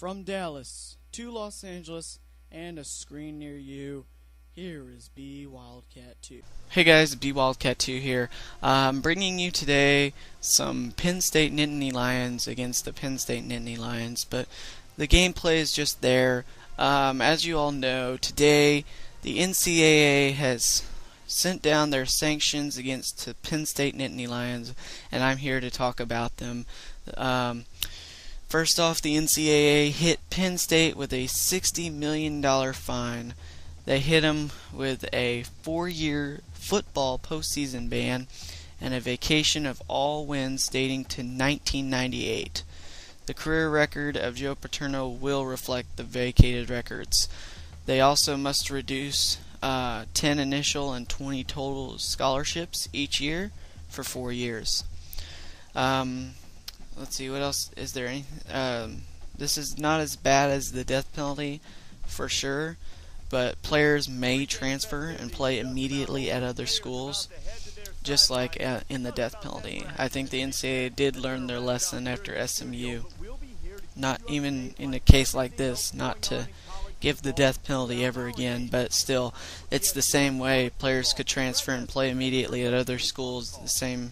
From Dallas to Los Angeles and a screen near you, here is B Wildcat 2. Hey guys, B Wildcat 2 here. I'm bringing you today some Penn State Nittany Lions against the Penn State Nittany Lions, but the gameplay is just there. As you all know, today the NCAA has sent down their sanctions against the Penn State Nittany Lions, and I'm here to talk about them. First off, the NCAA hit Penn State with a $60 million fine. They hit them with a 4-year football postseason ban and a vacation of all wins dating to 1998. The career record of Joe Paterno will reflect the vacated records. They also must reduce 10 initial and 20 total scholarships each year for 4 years. Let's see, what else is there? This is not as bad as the death penalty for sure, but players may transfer and play immediately at other schools, just like in the death penalty. I think the NCAA did learn their lesson after SMU. Not even in a case like this, not to give the death penalty ever again, but still, it's the same way. Players could transfer and play immediately at other schools, the same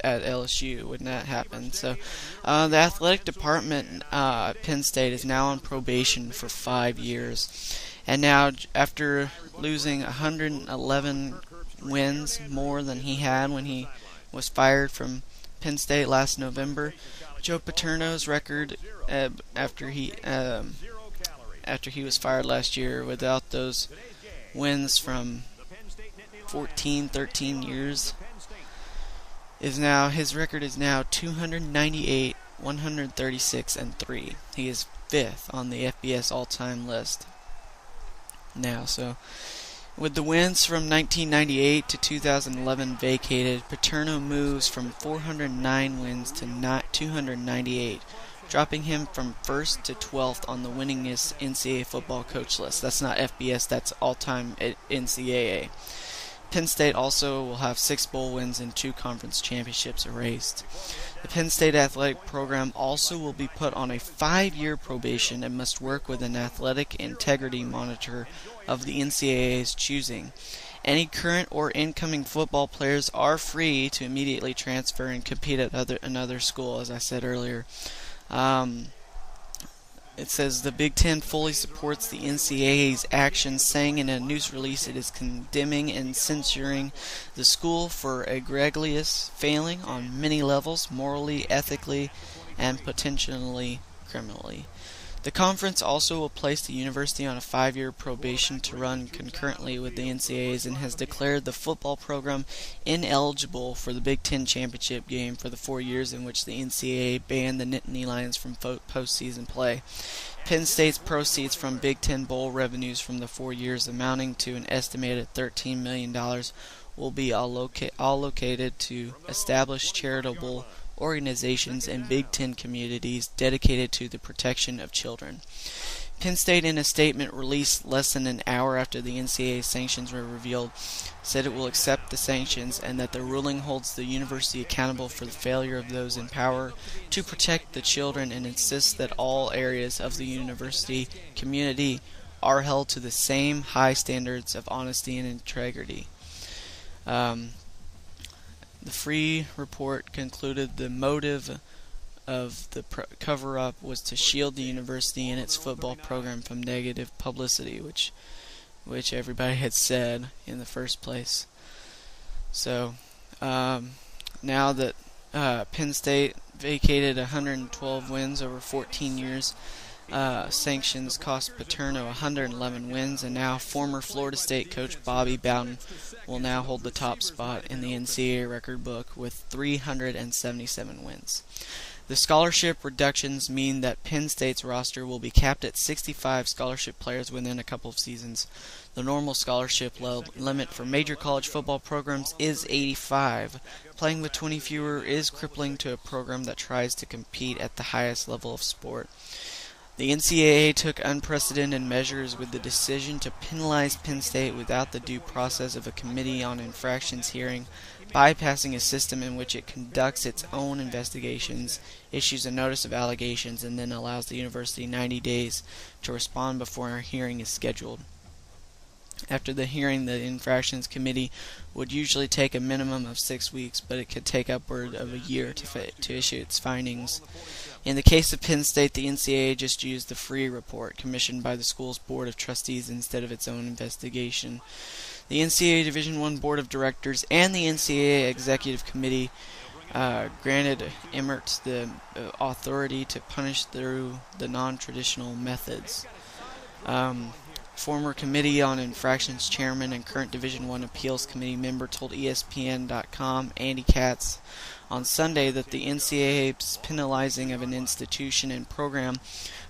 at LSU would not happen. So the athletic department at Penn State is now on probation for 5 years. And now, after losing 111 wins, more than he had when he was fired from Penn State last November, Joe Paterno's record after he was fired last year, without those wins from 13 years, his record is now 298, 136, and 3. He is 5th on the FBS all-time list now. So, with the wins from 1998 to 2011 vacated, Paterno moves from 409 wins to 298, dropping him from 1st to 12th on the winningest NCAA football coach list. That's not FBS, that's all-time NCAA. Penn State also will have 6 bowl wins and 2 conference championships erased. The Penn State athletic program also will be put on a 5-year probation and must work with an athletic integrity monitor of the NCAA's choosing. Any current or incoming football players are free to immediately transfer and compete at another school, as I said earlier. It says the Big Ten fully supports the NCAA's actions, saying in a news release it is condemning and censuring the school for egregious failing on many levels, morally, ethically, and potentially criminally. The conference also will place the university on a 5-year probation to run concurrently with the NCAA's, and has declared the football program ineligible for the Big Ten championship game for the 4 years in which the NCAA banned the Nittany Lions from postseason play. Penn State's proceeds from Big Ten bowl revenues from the 4 years, amounting to an estimated $13 million, will be allocated to establish charitable organizations and Big Ten communities dedicated to the protection of children. Penn State, in a statement released less than an hour after the NCAA sanctions were revealed, said it will accept the sanctions and that the ruling holds the university accountable for the failure of those in power to protect the children, and insists that all areas of the university community are held to the same high standards of honesty and integrity. The Free Report concluded the motive of the cover-up was to shield the university and its football program from negative publicity, which everybody had said in the first place. So, now that Penn State vacated 112 wins over 14 years, sanctions cost Paterno 111 wins, and now former Florida State coach Bobby Bowden will now hold the top spot in the NCAA record book with 377 wins. The scholarship reductions mean that Penn State's roster will be capped at 65 scholarship players within a couple of seasons. The normal scholarship limit for major college football programs is 85. Playing with 20 fewer is crippling to a program that tries to compete at the highest level of sport. The NCAA took unprecedented measures with the decision to penalize Penn State without the due process of a committee on infractions hearing, bypassing a system in which it conducts its own investigations, issues a notice of allegations, and then allows the university 90 days to respond before a hearing is scheduled. After the hearing, the infractions committee would usually take a minimum of 6 weeks, but it could take upward of a year to issue its findings. In the case of Penn State, the NCAA just used the free report commissioned by the school's board of trustees instead of its own investigation. The NCAA Division I Board of Directors and the NCAA Executive Committee granted Emmert the authority to punish through the non-traditional methods. Former Committee on Infractions Chairman and current Division I Appeals Committee member told ESPN.com Andy Katz on Sunday that the NCAA's penalizing of an institution and program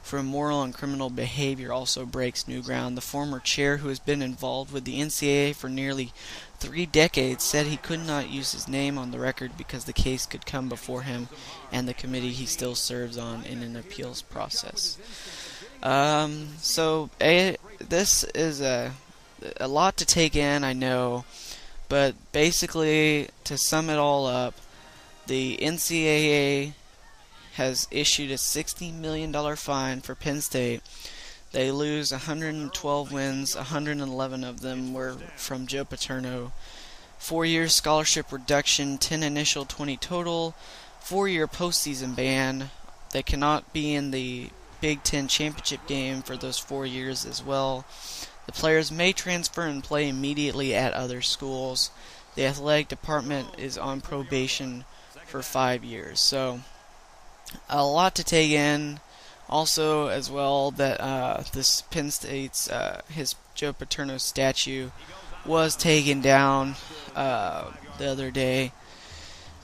for immoral and criminal behavior also breaks new ground. The former chair, who has been involved with the NCAA for nearly 3 decades, said he could not use his name on the record because the case could come before him and the committee he still serves on in an appeals process. This is a lot to take in, I know, but basically, to sum it all up, the NCAA has issued a $60 million fine for Penn State. They lose 112 wins, 111 of them were from Joe Paterno. 4-year scholarship reduction, 10 initial, 20 total, 4-year postseason ban. They cannot be in the Big Ten championship game for those 4 years as well. The players may transfer and play immediately at other schools. The athletic department is on probation for 5 years. So, a lot to take in. Also, as well, that this Penn State's his Joe Paterno statue was taken down the other day.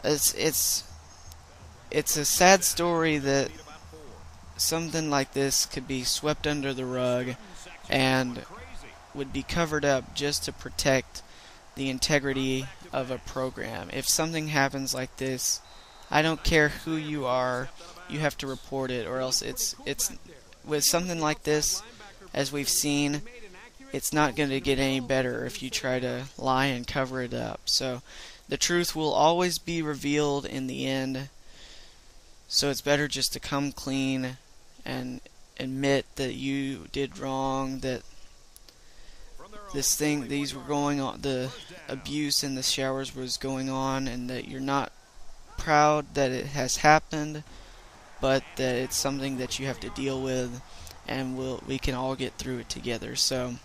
It's a sad story that something like this could be swept under the rug and would be covered up just to protect the integrity of a program. If something happens like this, I don't care who you are, you have to report it, or else it's with something like this, as we've seen, it's not going to get any better if you try to lie and cover it up. So the truth will always be revealed in the end. So it's better just to come clean and admit that you did wrong, that these were going on, the abuse in the showers was going on, and that you're not proud that it has happened, but that it's something that you have to deal with, and we can all get through it together. So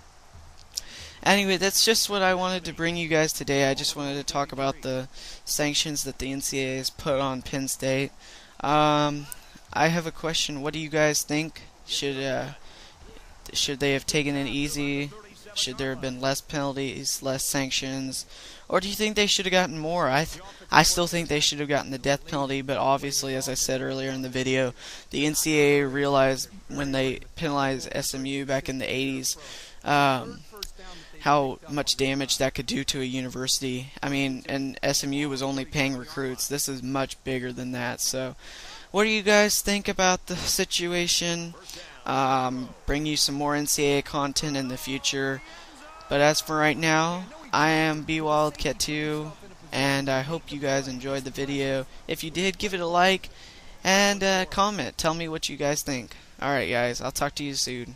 anyway, that's just what I wanted to bring you guys today. I just wanted to talk about the sanctions that the NCAA has put on Penn State. I have a question. What do you guys think? Should they have taken it easy? Should there have been less penalties, less sanctions? Or do you think they should have gotten more? I still think they should have gotten the death penalty, but obviously, as I said earlier in the video, the NCAA realized when they penalized SMU back in the 80s how much damage that could do to a university. I mean, and SMU was only paying recruits. This is much bigger than that. So, what do you guys think about the situation? Bring you some more NCAA content in the future. But as for right now, I am BWildcat2, and I hope you guys enjoyed the video. If you did, give it a like and comment. Tell me what you guys think. Alright guys, I'll talk to you soon.